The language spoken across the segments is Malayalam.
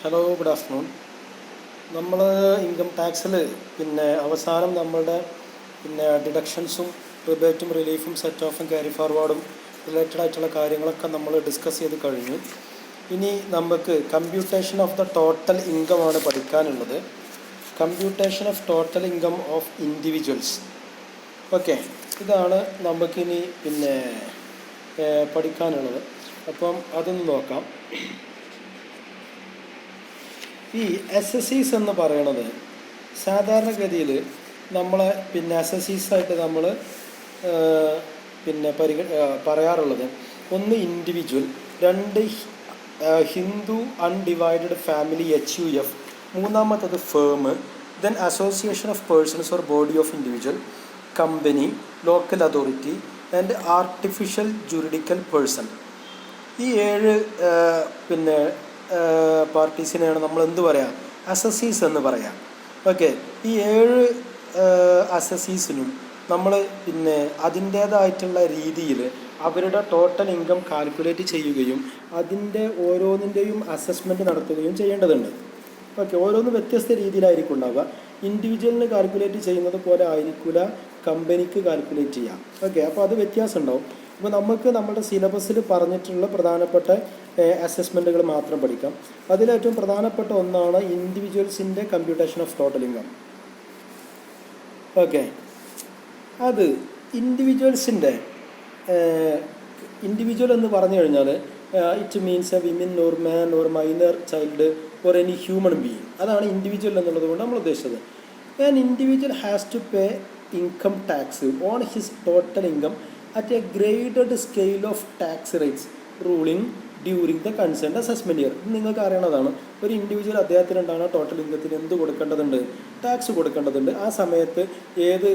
Hello, good afternoon. നമ്മൾ ഇൻകം ടാക്സിൽ അവസാനം നമ്മളുടെ ഡിഡക്ഷൻസും റിബേറ്റും റിലീഫും സെറ്റ് ഓഫും ക്യാരി ഫോർവേഡും റിലേറ്റഡ് ആയിട്ടുള്ള കാര്യങ്ങളൊക്കെ നമ്മൾ ഡിസ്കസ് ചെയ്ത് കഴിഞ്ഞു. ഇനി നമുക്ക് computation of the total income ആണ് പഠിക്കാനുള്ളത്. Computation of total income of individuals. Okay, ഇതാണ് നമുക്കിനി പഠിക്കാനുള്ളത്. അപ്പം അതൊന്ന് നോക്കാം. ഈ SSEs എന്ന് പറയണത് സാധാരണഗതിയിൽ നമ്മളെ SSEs നമ്മൾ പറയാറുള്ളത് ഒന്ന് ഇൻഡിവിജ്വൽ, രണ്ട് ഹിന്ദു അൺഡിവൈഡഡ് ഫാമിലി HUF, മൂന്നാമത്തത് firm, then association of persons or body of individual, company, local authority and artificial juridical person. ഈ 7 പാർട്ടീസിനെയാണ് നമ്മൾ എന്ത് പറയാം, അസസീസ് എന്ന് പറയാം. ഓക്കെ, ഈ 7 അസസീസിനും നമ്മൾ അതിൻ്റേതായിട്ടുള്ള രീതിയിൽ അവരുടെ ടോട്ടൽ ഇൻകം കാൽക്കുലേറ്റ് ചെയ്യുകയും അതിൻ്റെ ഓരോന്നിൻ്റെയും അസസ്മെൻറ്റ് നടത്തുകയും ചെയ്യേണ്ടതുണ്ട്. ഓക്കെ, ഓരോന്നും വ്യത്യസ്ത രീതിയിലായിരിക്കും ഉണ്ടാവുക. ഇൻഡിവിജ്വലിന് കാൽക്കുലേറ്റ് ചെയ്യുന്നത് പോലെ ആയിരിക്കില്ല കമ്പനിക്ക് കാൽക്കുലേറ്റ് ചെയ്യാം. ഓക്കെ, അപ്പോൾ അത് വ്യത്യാസം ഉണ്ടാവും. ഇപ്പോൾ നമുക്ക് നമ്മുടെ സിലബസിൽ പറഞ്ഞിട്ടുള്ള പ്രധാനപ്പെട്ട അസസ്മെൻറ്റുകൾ മാത്രം പഠിക്കാം. അതിലേറ്റവും പ്രധാനപ്പെട്ട ഒന്നാണ് ഇൻഡിവിജ്വൽസിൻ്റെ computation of total income. Okay, അത് ഇൻഡിവിജ്വൽസിൻ്റെ ഇൻഡിവിജ്വൽ എന്ന് പറഞ്ഞു കഴിഞ്ഞാൽ it means a women or man or minor child or any human being. അതാണ് ഇൻഡിവിജ്വൽ എന്നുള്ളത് കൊണ്ട് നമ്മൾ ഉദ്ദേശിച്ചത്. An individual has to pay income tax on his total income at a graded scale of tax rates ruling during the concerned assessment year. നിങ്ങൾക്ക് അറിയണതാണ്, ഒരു ഇൻഡിവിജ്വൽ അദ്ദേഹത്തിനുണ്ടാകുന്ന ടോട്ടൽ ഇൻകത്തിന് എന്ത് കൊടുക്കേണ്ടതുണ്ട്, ടാക്സ് കൊടുക്കേണ്ടതുണ്ട്. ആ സമയത്ത് ഏത്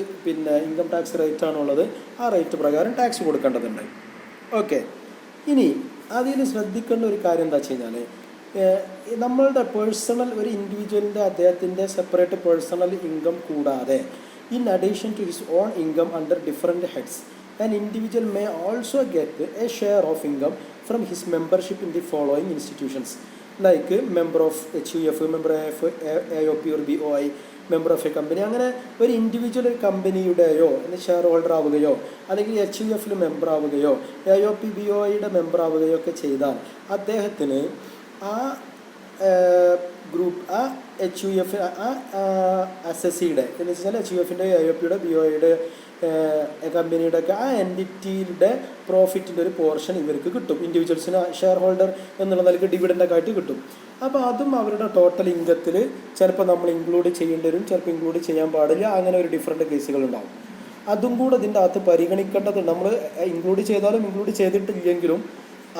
ഇൻകം ടാക്സ് റേറ്റ് ആണുള്ളത് ആ റേറ്റ് പ്രകാരം ടാക്സ് കൊടുക്കേണ്ടതുണ്ട്. ഓക്കെ, ഇനി അതിൽ ശ്രദ്ധിക്കേണ്ട ഒരു കാര്യം എന്താ വെച്ച് കഴിഞ്ഞാൽ, നമ്മളുടെ പേഴ്സണൽ ഒരു ഇൻഡിവിജ്വലിൻ്റെ അദ്ദേഹത്തിൻ്റെ സെപ്പറേറ്റ് പേഴ്സണൽ ഇൻകം കൂടാതെ in addition to his own income under different heads an individual may also get a share of income from his membership in the following institutions, like member of HUF, member of AOP or BOI, member of a company. അങ്ങനെ ഒരു ഇൻഡിവിജ്വൽ കമ്പനിയുടെയോ ഷെയർ ഹോൾഡർ ആവുകയോ അല്ലെങ്കിൽ HUF മെമ്പർ ആവുകയോ AOP BOIയുടെ മെമ്പർ ആവുകയോ ഒക്കെ ചെയ്താൽ അദ്ദേഹത്തിന് ആ ഗ്രൂപ്പ് ആ HUF SSEയുടെ എന്ന് വെച്ചാൽ HUFൻ്റെ AOPയുടെ BOIയുടെ കമ്പനിയുടെ ഒക്കെ ആ എൻറ്റിറ്റിയുടെ പ്രോഫിറ്റിൻ്റെ ഒരു പോർഷൻ ഇവർക്ക് കിട്ടും. ഇൻഡിവിജ്വൽസിന് ഷെയർ ഹോൾഡർ എന്നുള്ള നിലയ്ക്ക് ഡിവിഡൻ്റൊക്കെ ആയിട്ട് കിട്ടും. അപ്പോൾ അതും അവരുടെ ടോട്ടൽ ഇൻകത്തിൽ ചിലപ്പോൾ നമ്മൾ ഇൻക്ലൂഡ് ചെയ്യേണ്ടി വരും, ചിലപ്പോൾ ഇൻക്ലൂഡ് ചെയ്യാൻ പാടില്ല. അങ്ങനെ ഒരു ഡിഫറെൻറ്റ് കേസുകളുണ്ടാവും. അതും കൂടെ ഇതിൻ്റെ അകത്ത് പരിഗണിക്കേണ്ടതുണ്ട്. നമ്മൾ ഇൻക്ലൂഡ് ചെയ്താലും ഇൻക്ലൂഡ് ചെയ്തിട്ടില്ലെങ്കിലും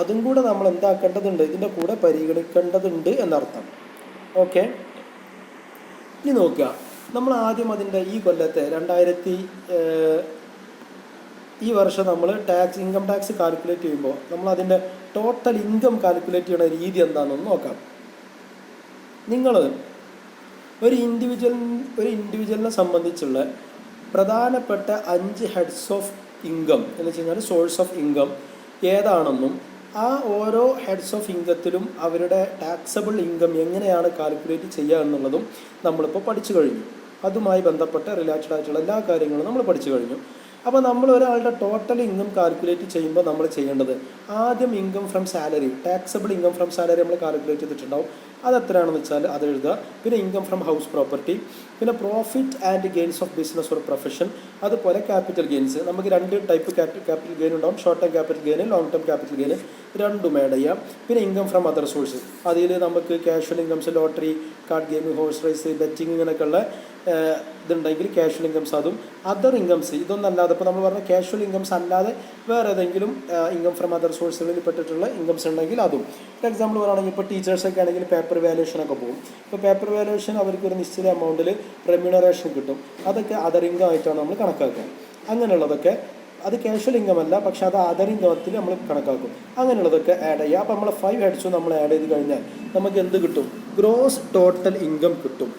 അതും കൂടെ നമ്മൾ എന്താക്കേണ്ടതുണ്ട്, ഇതിൻ്റെ കൂടെ പരിഗണിക്കേണ്ടതുണ്ട് എന്നർത്ഥം. ഓക്കെ, ഇനി നോക്കുക. നമ്മൾ ആദ്യം അതിൻ്റെ ഈ കൊല്ലത്തെ ഈ വർഷം നമ്മൾ ഇൻകം ടാക്സ് കാൽക്കുലേറ്റ് ചെയ്യുമ്പോൾ നമ്മൾ അതിൻ്റെ ടോട്ടൽ ഇൻകം കാൽക്കുലേറ്റ് ചെയ്യുന്ന രീതി എന്താണെന്ന് നോക്കാം. നിങ്ങൾ ഒരു ഇൻഡിവിജ്വലിനെ സംബന്ധിച്ചുള്ള പ്രധാനപ്പെട്ട 5 ഹെഡ്സ് ഓഫ് ഇൻകം എന്ന് വെച്ച് കഴിഞ്ഞാൽ സോഴ്സ് ഓഫ് ഇൻകം ഏതാണെന്നും ആ ഓരോ ഹെഡ്സ് ഓഫ് ഇൻകത്തിലും അവരുടെ ടാക്സബിൾ ഇൻകം എങ്ങനെയാണ് കാൽക്കുലേറ്റ് ചെയ്യുക എന്നുള്ളതും നമ്മളിപ്പോൾ പഠിച്ചു കഴിഞ്ഞു. അതുമായി ബന്ധപ്പെട്ട റിലേറ്റഡ് ആയിട്ടുള്ള എല്ലാ കാര്യങ്ങളും നമ്മൾ പഠിച്ചു കഴിഞ്ഞു. അപ്പോൾ നമ്മൾ ഒരാളുടെ ടോട്ടൽ ഇൻകം കാൽക്കുലേറ്റ് ചെയ്യുമ്പോൾ നമ്മൾ ചെയ്യേണ്ടത് ആദ്യം income from salary, taxable income from salary നമ്മൾ കാൽക്കുലേറ്റ് ചെയ്തിട്ടുണ്ടാവും. അതെത്രയാണെന്ന് വെച്ചാൽ അത് എഴുതുക. പിന്നെ ഇൻകം ഫ്രം ഹൗസ് പ്രോപ്പർട്ടി, പിന്നെ profit and gains of business or profession, അതുപോലെ ക്യാപിറ്റൽ ഗെയിൻസ്. നമുക്ക് 2 ടൈപ്പ് ക്യാപിറ്റൽ ഗെയിൻ ഉണ്ടാവും, short term capital gain, long term capital gain, രണ്ടും ആഡ് ചെയ്യാം. പിന്നെ ഇൻകം ഫ്രം അതർ സോഴ്സ്, അതിൽ നമുക്ക് casual incomes, lottery, card game, horse race, betting ഇങ്ങനെയൊക്കെയുള്ള ഇതുണ്ടെങ്കിൽ ക്യാഷ്വൽ ഇൻകംസ് അതും. അതർ ഇൻകംസ് ഇതൊന്നല്ലാതെ ഇപ്പോൾ നമ്മൾ പറഞ്ഞ ക്യാഷ്വൽ ഇൻകംസ് അല്ലാതെ വേറെ ഏതെങ്കിലും ഇൻകം ഫ്രം അതർ സോഴ്സുകളിൽ പെട്ടിട്ടുള്ള ഇൻകംസ് ഉണ്ടെങ്കിൽ അതും. ഫോർ എക്സാമ്പിൾ പറയുകയാണെങ്കിൽ ഇപ്പോൾ ടീച്ചേഴ്സൊക്കെ ആണെങ്കിൽ പേപ്പർ വാല്യൂഷനൊക്കെ പോകും. ഇപ്പോൾ പേപ്പർ വാല്യൂഷൻ അവർക്ക് ഒരു നിശ്ചിത എമൗണ്ടിൽ റെമ്യൂണറേഷൻ കിട്ടും. അതൊക്കെ അതർ ഇൻകം ആയിട്ടാണ് നമ്മൾ കണക്കാക്കുക. അങ്ങനെയുള്ളതൊക്കെ അത് ക്യാഷ്വൽ ഇൻകം അല്ല, പക്ഷേ അത് അതർ ഇൻകത്തിൽ നമ്മൾ കണക്കാക്കും. അങ്ങനെയുള്ളതൊക്കെ ആഡ് ചെയ്യുക. അപ്പോൾ നമ്മൾ 5 ഹെഡ്സും നമ്മൾ ആഡ് ചെയ്ത് കഴിഞ്ഞാൽ നമുക്ക് എന്ത് കിട്ടും, ഗ്രോസ് ടോട്ടൽ ഇൻകം കിട്ടും.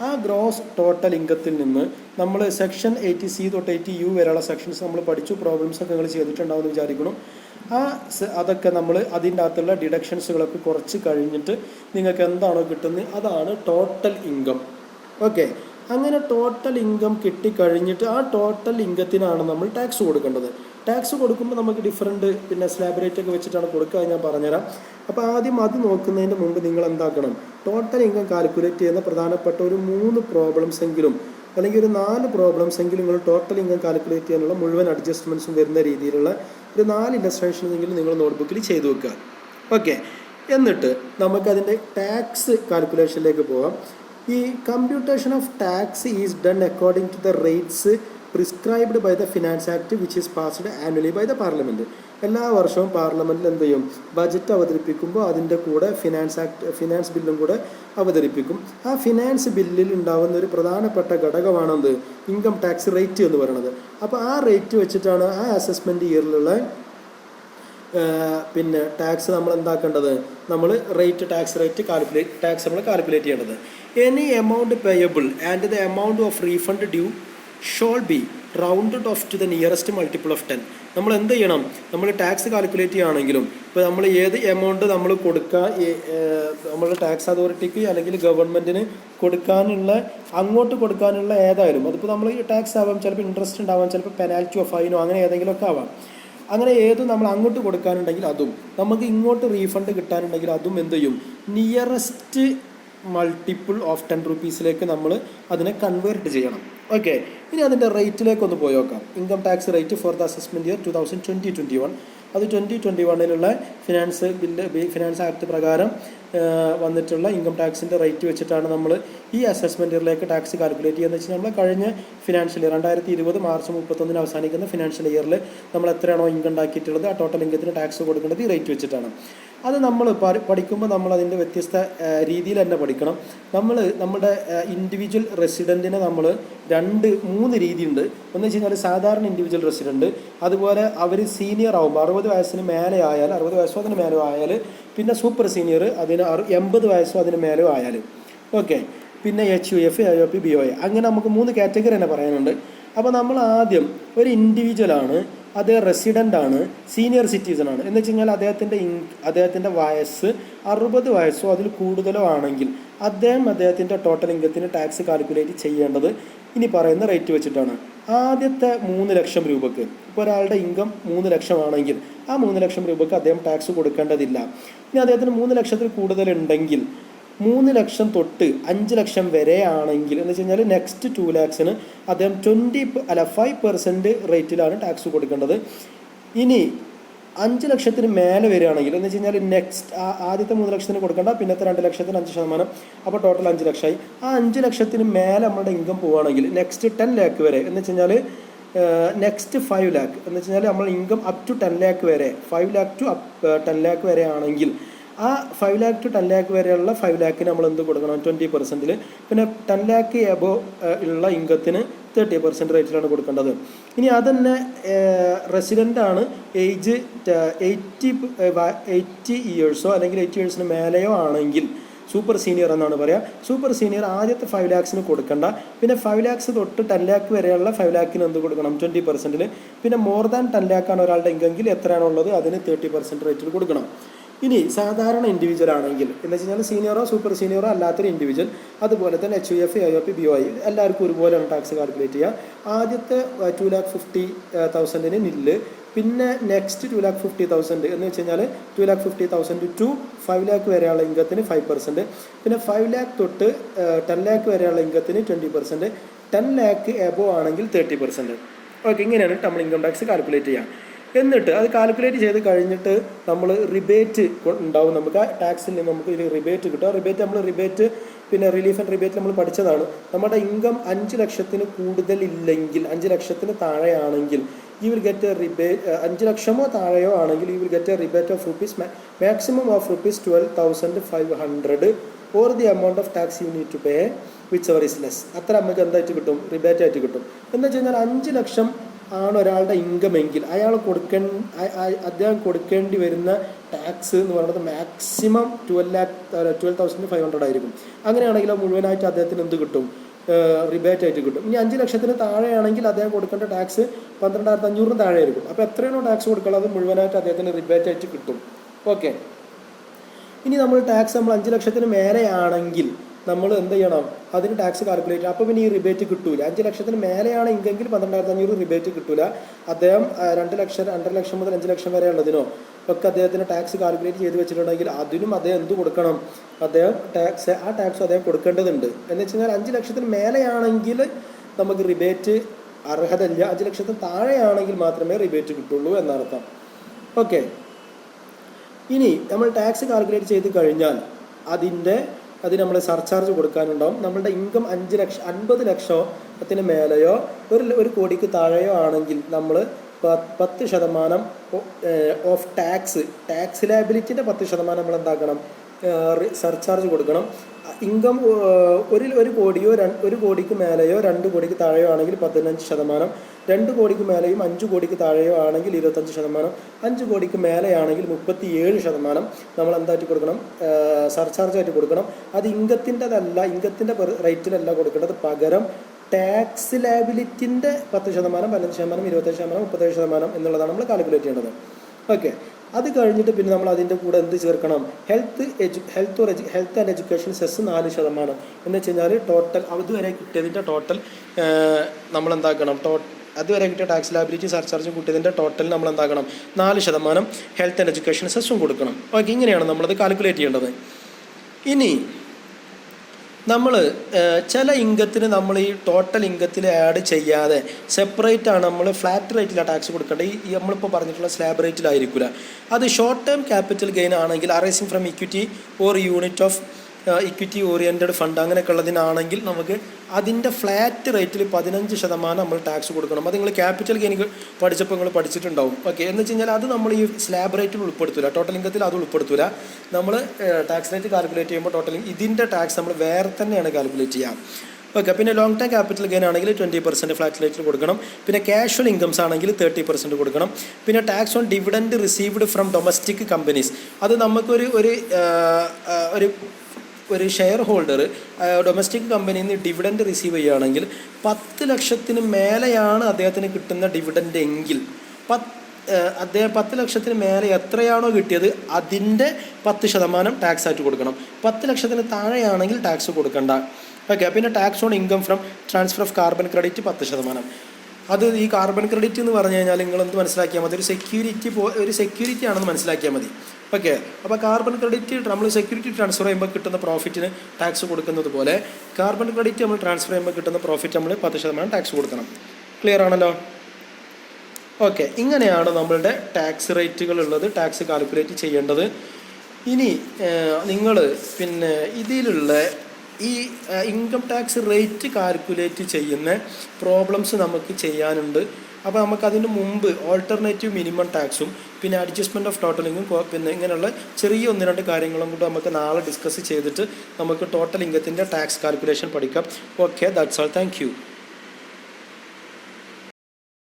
ആ ഗ്രോസ് ടോട്ടൽ ഇൻകത്തിൽ നിന്ന് നമ്മൾ സെക്ഷൻ 80C തൊട്ട് 80U വരെയുള്ള സെക്ഷൻസ് നമ്മൾ പഠിച്ചു, പ്രോബ്ലംസൊക്കെ നിങ്ങൾ ചെയ്തിട്ടുണ്ടാവുമെന്ന് വിചാരിക്കണം. അതൊക്കെ നമ്മൾ അതിൻ്റെ അകത്തുള്ള ഡിഡക്ഷൻസുകളൊക്കെ കുറച്ച് കഴിഞ്ഞിട്ട് നിങ്ങൾക്ക് എന്താണോ കിട്ടുന്നത് അതാണ് ടോട്ടൽ ഇൻകം. ഓക്കെ, അങ്ങനെ ടോട്ടൽ ഇൻകം കിട്ടിക്കഴിഞ്ഞിട്ട് ആ ടോട്ടൽ ഇൻകത്തിനാണ് നമ്മൾ ടാക്സ് കൊടുക്കേണ്ടത്. ടാക്സ് കൊടുക്കുമ്പോൾ നമുക്ക് ഡിഫറൻറ്റ് സ്ലാബ് റേറ്റ് ഒക്കെ വെച്ചിട്ടാണ് കൊടുക്കുക, ഞാൻ പറഞ്ഞുതരാം. അപ്പോൾ ആദ്യം അത് നോക്കുന്നതിന് മുമ്പ് നിങ്ങൾ എന്താക്കണം, ടോട്ടൽ ഇൻകം കാൽക്കുലേറ്റ് ചെയ്യുന്ന പ്രധാനപ്പെട്ട ഒരു 3 പ്രോബ്ലംസ് എങ്കിലും അല്ലെങ്കിൽ ഒരു 4 പ്രോബ്ലംസ് എങ്കിലും നിങ്ങൾ ടോട്ടൽ ഇൻകം കാൽക്കുലേറ്റ് ചെയ്യാനുള്ള മുഴുവൻ അഡ്ജസ്റ്റ്മെൻറ്റ്സും വരുന്ന രീതിയിലുള്ള ഒരു 4 ഇല്ലസ്ട്രേഷൻസ് എങ്കിലും നിങ്ങൾ നോട്ട്ബുക്കിൽ ചെയ്തു വെക്കുക. ഓക്കെ, എന്നിട്ട് നമുക്കതിൻ്റെ ടാക്സ് കാൽക്കുലേഷനിലേക്ക് പോകാം. ഈ computation of tax is done according to the rates prescribed by the finance act which is passed annually by the parliament. എല്ലാ വർഷവും പാർലമെൻറ്റിൽ എന്ത് ചെയ്യും, ബജറ്റ് അവതരിപ്പിക്കുമ്പോൾ അതിൻ്റെ കൂടെ ഫിനാൻസ് ബില്ലും കൂടെ അവതരിപ്പിക്കും. ആ ഫിനാൻസ് ബില്ലിൽ ഉണ്ടാകുന്ന ഒരു പ്രധാനപ്പെട്ട ഘടകമാണെന്ത്, ഇൻകം ടാക്സ് റേറ്റ് എന്ന് പറയുന്നത്. അപ്പോൾ ആ റേറ്റ് വെച്ചിട്ടാണ് ആ അസസ്മെൻറ്റ് ഇയറിലുള്ള ടാക്സ് നമ്മൾ എന്താക്കേണ്ടത്, നമ്മൾ ടാക്സ് റേറ്റ് കാൽക്കുലേറ്റ് ചെയ്യേണ്ടത്. Any amount payable and the amount of refund due shawl B rounded of two the nearest multiple of 10. നമ്മൾ എന്ത് ചെയ്യണം, നമ്മൾ ടാക്സ് കാൽക്കുലേറ്റ് ചെയ്യുകയാണെങ്കിലും ഇപ്പോൾ നമ്മൾ ഏത് എമൗണ്ട് നമ്മൾ നമ്മൾ ടാക്സ് അതോറിറ്റിക്ക് അല്ലെങ്കിൽ ഗവൺമെൻറ്റിന് അങ്ങോട്ട് കൊടുക്കാനുള്ള ഏതായാലും, അതിപ്പോൾ നമ്മൾ ഈ ടാക്സ് ആവാം, ചിലപ്പോൾ ഇൻട്രസ്റ്റ് ഉണ്ടാവാം, ചിലപ്പോൾ പെനാൽറ്റിയോ ഫൈനോ അങ്ങനെ ഏതെങ്കിലുമൊക്കെ ആവാം. അങ്ങനെ ഏതും നമ്മൾ അങ്ങോട്ട് കൊടുക്കാനുണ്ടെങ്കിൽ അതും, നമുക്ക് ഇങ്ങോട്ട് റീഫണ്ട് കിട്ടാനുണ്ടെങ്കിൽ അതും എന്ത് ചെയ്യും, നിയറസ്റ്റ് മൾട്ടിപ്പിൾ ഓഫ് 10 റുപ്പീസിലേക്ക് നമ്മൾ അതിനെ കൺവേർട്ട് ചെയ്യണം. ഓക്കെ, ഇനി അതിൻ്റെ റേറ്റിലേക്കൊന്ന് പോയി നോക്കാം. Income tax rate for the assessment year 2020-21. അത് 2021 ഫിനാൻസ് ആക്ട് പ്രകാരം വന്നിട്ടുള്ള ഇൻകം ടാക്സിൻ്റെ റേറ്റ് വെച്ചിട്ടാണ് നമ്മൾ ഈ അസസ്മെൻറ്റ് ഇയറിലേക്ക് ടാക്സ് കാൽക്കുലേറ്റ് ചെയ്യുന്നത് വെച്ചാൽ നമ്മൾ കഴിഞ്ഞ ഫിനാൻഷ്യൽ ഇയർ 2020 മാർച്ച് 31 അവസാനിക്കുന്ന ഫിനാൻഷ്യൽ ഇയറിൽ നമ്മൾ എത്രയാണോ ഇൻകം ഉണ്ടാക്കിയിട്ടുള്ളത് ആ ടോട്ടൽ ഇൻകത്തിന് ടാക്സ് കൊടുക്കേണ്ടത് ഈ റേറ്റ് വെച്ചിട്ടാണ്. അത് നമ്മൾ പഠിക്കുമ്പോൾ നമ്മൾ അതിൻ്റെ വ്യത്യസ്ത രീതിയിൽ തന്നെ പഠിക്കണം. നമ്മുടെ ഇൻഡിവിജ്വൽ റെസിഡൻറ്റിനെ നമ്മൾ 3 രീതിയുണ്ട്. ഒന്ന് വെച്ച് കഴിഞ്ഞാൽ സാധാരണ ഇൻഡിവിജ്വൽ റെസിഡൻറ്റ്, അതുപോലെ അവർ സീനിയർ ആകുമ്പോൾ 60 വയസ്സിന് മേലെ ആയാൽ, 60 വയസ്സോ അതിന് മേലെ ആയാൽ, പിന്നെ സൂപ്പർ സീനിയർ അതിന് 80 വയസ്സോ അതിന് മേലെ ആയാൽ. ഓക്കെ, പിന്നെ HUF, IOP, BOA, അങ്ങനെ നമുക്ക് 3 കാറ്റഗറി തന്നെ പറയാനുണ്ട്. അപ്പോൾ നമ്മൾ ആദ്യം ഒരു ഇൻഡിവിജ്വലാണ്, അത് റെസിഡൻ്റാണ്, സീനിയർ സിറ്റിസൺ ആണ് എന്ന് വെച്ച് കഴിഞ്ഞാൽ അദ്ദേഹത്തിൻ്റെ വയസ്സ് 60 വയസ്സോ അതിൽ കൂടുതലോ ആണെങ്കിൽ അദ്ദേഹത്തിൻ്റെ ടോട്ടൽ ഇൻകത്തിന് ടാക്സ് കാൽക്കുലേറ്റ് ചെയ്യേണ്ടത് ഇനി പറയുന്ന റേറ്റ് വെച്ചിട്ടാണ്. ആദ്യത്തെ 3 ലക്ഷം രൂപക്ക്, ഇപ്പോൾ ഒരാളുടെ ഇൻകം 3 ലക്ഷമാണെങ്കിൽ ആ 3 ലക്ഷം രൂപക്ക് അദ്ദേഹം ടാക്സ് കൊടുക്കേണ്ടതില്ല. ഇനി അദ്ദേഹത്തിന് 3 ലക്ഷത്തിൽ കൂടുതലുണ്ടെങ്കിൽ 3 ലക്ഷം തൊട്ട് 5 ലക്ഷം വരെ ആണെങ്കിൽ എന്ന് വെച്ച് കഴിഞ്ഞാൽ നെക്സ്റ്റ് 2 ലാക്സിന് അദ്ദേഹം 5% റേറ്റിലാണ് ടാക്സ് കൊടുക്കേണ്ടത്. ഇനി 5 ലക്ഷത്തിന് മേലെ വരികയാണെങ്കിൽ എന്ന് വെച്ച് കഴിഞ്ഞാൽ ആദ്യത്തെ 3 ലക്ഷത്തിന് കൊടുക്കേണ്ട, പിന്നത്തെ 2 ലക്ഷത്തിന് 5%, അപ്പോൾ ടോട്ടൽ 5 ലക്ഷമായി. ആ 5 ലക്ഷത്തിന് മേലെ നമ്മുടെ ഇൻകം പോവുകയാണെങ്കിൽ നെക്സ്റ്റ് 10 ലാക്ക് വരെ എന്ന് വെച്ച് കഴിഞ്ഞാൽ നെക്സ്റ്റ് 5 ലാക്ക് എന്ന് വെച്ച് കഴിഞ്ഞാൽ നമ്മൾ ഇൻകം അപ് ടു 10 ലാക്ക് വരെ, 5 ലാക്ക് ടു 10 ലാക്ക് വരെ ആണെങ്കിൽ ആ 5 ലാക്ക് ടു 10 ലാക്ക് വരെയുള്ള 5 ലാക്കിന് നമ്മൾ എന്ത് കൊടുക്കണം, 20%. പിന്നെ 10 ലാക്ക് എബോ ഉള്ള ഇൻകത്തിന് 30% റേറ്റിലാണ് കൊടുക്കേണ്ടത്. ഇനി അതന്നെ റെസിഡൻ്റാണ്, ഏജ് 80 ഇയേഴ്സോ അല്ലെങ്കിൽ 80 ഇയേഴ്സിന് മേലെയോ ആണെങ്കിൽ സൂപ്പർ സീനിയർ എന്നാണ് പറയുക. സൂപ്പർ സീനിയർ ആദ്യത്തെ 5 ലാക്സിന് കൊടുക്കണ്ട, പിന്നെ 5 ലാക്സ് തൊട്ട് 10 ലാക്ക് വരെയുള്ള 5 ലാക്കിന് എന്ത് കൊടുക്കണം, 20%. പിന്നെ മോർ ദാൻ 10 ലാക്കാണ് ഒരാളുടെ ഇൻകമെങ്കിൽ എത്രയാണുള്ളത് അതിന് 30% റേറ്റിൽ കൊടുക്കണം. ഇനി സാധാരണ ഇൻഡിവിജ്വൽ ആണെങ്കിൽ എന്ന് വെച്ച് കഴിഞ്ഞാൽ സീനിയറോ സൂപ്പർ സീനിയറോ അല്ലാത്തൊരു ഇൻഡിവിജ്വൽ, അതുപോലെ തന്നെ HUF, IOP, BOI എല്ലാവർക്കും ഒരുപോലെയാണ് ടാക്സ് കാൽക്കുലേറ്റ് ചെയ്യുക. ആദ്യത്തെ 2,50,000 നില്ല്, പിന്നെ നെക്സ്റ്റ് 2,50,000 എന്ന് വെച്ച് കഴിഞ്ഞാൽ 2,50,000 ടു 5 ലാക്ക് വരെയുള്ള ഇൻകത്തിന് 5%, പിന്നെ 5 ലാക്ക് തൊട്ട് 10 ലാക്ക് വരെയുള്ള ഇൻകത്തിന് 20%, 10 ലാക്ക് എബോ ആണെങ്കിൽ 30%. ഓക്കെ, ഇങ്ങനെയാണ് നമ്മൾ ഇൻകം ടാക്സ് കാൽക്കുലേറ്റ് ചെയ്യുക. എന്നിട്ട് അത് കാൽക്കുലേറ്റ് ചെയ്ത് കഴിഞ്ഞിട്ട് നമ്മൾ റിബേറ്റ് ഉണ്ടാവും, നമുക്ക് ആ ടാക്സിൽ നിന്ന് നമുക്ക് ഇത് റിബേറ്റ് കിട്ടും. റിബേറ്റ് പിന്നെ റിലീഫ് ആൻഡ് റിബേറ്റ് നമ്മൾ പഠിച്ചതാണ്. നമ്മുടെ ഇൻകം 5 ലക്ഷത്തിന് കൂടുതലില്ലെങ്കിൽ, 5 ലക്ഷത്തിന് താഴെയാണെങ്കിൽ you will get a rebate, 5 ലക്ഷമോ താഴെയോ ആണെങ്കിൽ you will get a rebate of rupees maximum of rupees 12,500 or the amount of tax you need to pay whichever is less. അത്ര നമുക്ക് എന്തായിട്ട് കിട്ടും, റിബേറ്റ് ആയിട്ട് കിട്ടും. എന്ന് വെച്ച് കഴിഞ്ഞാൽ 5 ലക്ഷം ആണ് ഒരാളുടെ ഇൻകം എങ്കിൽ അദ്ദേഹം കൊടുക്കേണ്ടി വരുന്ന ടാക്സ് എന്ന് പറയുന്നത് മാക്സിമം 12,500 ആയിരിക്കും. അങ്ങനെയാണെങ്കിൽ മുഴുവനായിട്ട് അദ്ദേഹത്തിന് എന്ത് കിട്ടും? റിബേറ്റ് ആയിട്ട് കിട്ടും. ഇനി 5 ലക്ഷത്തിന് താഴെയാണെങ്കിൽ അദ്ദേഹം കൊടുക്കേണ്ട ടാക്സ് 12,500 താഴെ ആയിരിക്കും. അപ്പോൾ എത്രയാണോ ടാക്സ് കൊടുക്കുക അത് മുഴുവനായിട്ട് അദ്ദേഹത്തിന് റിബേറ്റ് ആയിട്ട് കിട്ടും. ഓക്കെ. ഇനി നമ്മൾ ടാക്സ് നമ്മൾ 5 ലക്ഷത്തിന് മേലെയാണെങ്കിൽ നമ്മൾ എന്ത് ചെയ്യണം? അതിന് ടാക്സ് കാൽക്കുലേറ്റ് ചെയ്യണം. അപ്പോൾ പിന്നെ ഈ റിബേറ്റ് കിട്ടൂല. 5 ലക്ഷത്തിന് മേലെയാണ് എങ്കിൽ 12,500 റിബേറ്റ് കിട്ടൂല. അദ്ദേഹം 2 ലക്ഷം 2.5 ലക്ഷം മുതൽ 5 ലക്ഷം വരെ ഉള്ളതിനോ ഒക്കെ അദ്ദേഹത്തിന് ടാക്സ് കാൽക്കുലേറ്റ് ചെയ്ത് വെച്ചിട്ടുണ്ടെങ്കിൽ അതിനും അദ്ദേഹം എന്ത് കൊടുക്കണം? അദ്ദേഹം ആ ടാക്സ് അദ്ദേഹം കൊടുക്കേണ്ടതുണ്ട്. എന്ന് വെച്ച് കഴിഞ്ഞാൽ 5 ലക്ഷത്തിന് മേലെയാണെങ്കിൽ നമുക്ക് റിബേറ്റ് അർഹതയില്ല. 5 ലക്ഷത്തിന് താഴെയാണെങ്കിൽ മാത്രമേ റിബേറ്റ് കിട്ടുള്ളൂ എന്നർത്ഥം. ഓക്കെ. ഇനി നമ്മൾ ടാക്സ് കാൽക്കുലേറ്റ് ചെയ്ത് കഴിഞ്ഞാൽ അതിന് നമ്മൾ സർചാർജ് കൊടുക്കാനുണ്ടാവും. നമ്മളുടെ ഇൻകം 50 ലക്ഷത്തിന് മേലെയോ 1 കോടിക്ക് താഴെയോ ആണെങ്കിൽ നമ്മൾ 10% ഓഫ് ടാക്സ് ലയബിലിറ്റിൻ്റെ 10% നമ്മൾ എന്താക്കണം? സർചാർജ് കൊടുക്കണം. ഇൻകം 1 കോടിയോ 1 കോടിക്ക് മേലെയോ 2 കോടിക്ക് താഴെയോ ആണെങ്കിൽ 15%, 2 കോടിക്ക് മേലെയും 5 കോടിക്ക് താഴെയോ ആണെങ്കിൽ 25%, 5 കോടിക്ക് മേലെയാണെങ്കിൽ 37% നമ്മൾ എന്തായിട്ട് കൊടുക്കണം? സർചാർജ് ആയിട്ട് കൊടുക്കണം. അത് ഇൻകത്തിൻ്റെ റേറ്റിലല്ല കൊടുക്കേണ്ടത്. പകരം ടാക്സ് ലയബിലിറ്റിൻ്റെ 10%, 15%, 25%, 37% എന്നുള്ളതാണ് നമ്മൾ കാൽക്കുലേറ്റ് ചെയ്യേണ്ടത്. ഓക്കെ. അത് കഴിഞ്ഞിട്ട് പിന്നെ നമ്മൾ അതിൻ്റെ കൂടെ എന്ത് ചേർക്കണം? Health and education cess 4%. എന്ന് വെച്ച് കഴിഞ്ഞാൽ ടോട്ടൽ അതുവരെ കിട്ടിയതിൻ്റെ ടോട്ടൽ നമ്മൾ എന്താക്കണം? അതുവരെ കിട്ടിയ ടാക്സ് ലയബിലിറ്റി സർചാർജും കൂട്ടിയതിൻ്റെ ടോട്ടൽ നമ്മൾ എന്താക്കണം? 4% ഹെൽത്ത് ആൻഡ് എഡ്യൂക്കേഷൻ സെസ്സും കൊടുക്കണം. ഓക്കെ. ഇങ്ങനെയാണ് നമ്മളത് കാൽക്കുലേറ്റ് ചെയ്യേണ്ടത്. ഇനി നമ്മൾ ചില ഇൻകത്തിന് നമ്മൾ ഈ ടോട്ടൽ ഇൻകത്തിൽ ആഡ് ചെയ്യാതെ സെപ്പറേറ്റ് ആണ് നമ്മൾ ഫ്ലാറ്റ് റേറ്റിലാണ് ടാക്സ് കൊടുക്കേണ്ടത്. ഈ നമ്മളിപ്പോൾ പറഞ്ഞിട്ടുള്ള സ്ലാബ് റേറ്റിലായിരിക്കില്ല. അത് ഷോർട്ട് ടേം ക്യാപിറ്റൽ ഗെയിൻ ആണെങ്കിൽ arising from equity or unit of equity oriented fund അങ്ങനെയൊക്കെ ഉള്ളതിനാണെങ്കിൽ നമുക്ക് അതിൻ്റെ ഫ്ലാറ്റ് റേറ്റിൽ 15% നമ്മൾ ടാക്സ് കൊടുക്കണം. അത് നിങ്ങൾ ക്യാപിറ്റൽ ഗെയിൻ പഠിച്ചപ്പോൾ നിങ്ങൾ പഠിച്ചിട്ടുണ്ടാവും. ഓക്കെ. എന്ന് വെച്ച് കഴിഞ്ഞാൽ അത് നമ്മൾ ഈ സ്ലാബ് റേറ്റിൽ ഉൾപ്പെടുത്തില്ല, ടോട്ടൽ ഇൻകത്തിൽ അത് ഉൾപ്പെടുത്തില്ല. നമ്മൾ ടാക്സ് റേറ്റ് കാൽക്കുലേറ്റ് ചെയ്യുമ്പോൾ ടോട്ടൽ ഇതിൻ്റെ ടാക്സ് നമ്മൾ വേറെ തന്നെയാണ് കാൽക്കുലേറ്റ് ചെയ്യാം. ഓക്കെ. പിന്നെ ലോങ് ടൈം ക്യാപിറ്റൽ ഗെയിൻ ആണെങ്കിൽ 20% ഫ്ലാറ്റ് റേറ്റിൽ കൊടുക്കണം. പിന്നെ ക്യാഷ്വൽ ഇൻകംസ് ആണെങ്കിൽ 30% കൊടുക്കണം. പിന്നെ tax on dividend received from domestic companies അത് നമുക്കൊരു ഒരു ഷെയർ ഹോൾഡർ ഡൊമസ്റ്റിക് കമ്പനിയിൽ നിന്ന് ഡിവിഡൻഡ് റിസീവ് ചെയ്യുകയാണെങ്കിൽ 10 ലക്ഷത്തിന് മേലെയാണ് അദ്ദേഹത്തിന് കിട്ടുന്ന ഡിവിഡൻഡ് എങ്കിൽ അദ്ദേഹം 10 ലക്ഷത്തിന് മേലെ എത്രയാണോ കിട്ടിയത് അതിൻ്റെ 10% ടാക്സ് ആയിട്ട് കൊടുക്കണം. 10 ലക്ഷത്തിന് താഴെയാണെങ്കിൽ ടാക്സ് കൊടുക്കണ്ട. ഓക്കെ. പിന്നെ tax on income from transfer of carbon credit 10%. അത് ഈ കാർബൺ ക്രെഡിറ്റ് എന്ന് പറഞ്ഞു കഴിഞ്ഞാൽ നിങ്ങളെന്ത് മനസ്സിലാക്കിയാൽ മതി? ഒരു സെക്യൂരിറ്റി ആണെന്ന് മനസ്സിലാക്കിയാൽ മതി. ഓക്കെ. അപ്പോൾ കാർബൺ ക്രെഡിറ്റ് നമ്മൾ സെക്യൂരിറ്റി ട്രാൻസ്ഫർ ചെയ്യുമ്പോൾ കിട്ടുന്ന പ്രോഫിറ്റിന് ടാക്സ് കൊടുക്കുന്നത് പോലെ കാർബൺ ക്രെഡിറ്റ് നമ്മൾ ട്രാൻസ്ഫർ ചെയ്യുമ്പോൾ കിട്ടുന്ന പ്രോഫിറ്റ് നമ്മൾ 10% ടാക്സ് കൊടുക്കണം. ക്ലിയർ ആണല്ലോ? ഓക്കെ. ഇങ്ങനെയാണ് നമ്മളുടെ ടാക്സ് റേറ്റുകൾ ഉള്ളത്, ടാക്സ് കാൽക്കുലേറ്റ് ചെയ്യേണ്ടത്. ഇനി നിങ്ങൾ പിന്നെ ഇതിലുള്ള ഈ ഇൻകം ടാക്സ് റേറ്റ് കാൽക്കുലേറ്റ് ചെയ്യുന്ന പ്രോബ്ലംസ് നമുക്ക് ചെയ്യാനുണ്ട്. അപ്പോൾ നമുക്കതിന് മുമ്പ് ഓൾട്ടർനേറ്റീവ് മിനിമം ടാക്സും പിന്നെ അഡ്ജസ്റ്റ്മെൻറ്റ് ഓഫ് ടോട്ടലിങ്ങും പിന്നെ ഇങ്ങനെയുള്ള ചെറിയ 1-2 കാര്യങ്ങളും കൂടെ നമുക്ക് നാളെ ഡിസ്കസ് ചെയ്തിട്ട് നമുക്ക് ടോട്ടൽ ഇൻകത്തിൻ്റെ ടാക്സ് കാൽക്കുലേഷൻ പഠിക്കാം. Okay. That's all. Thank you.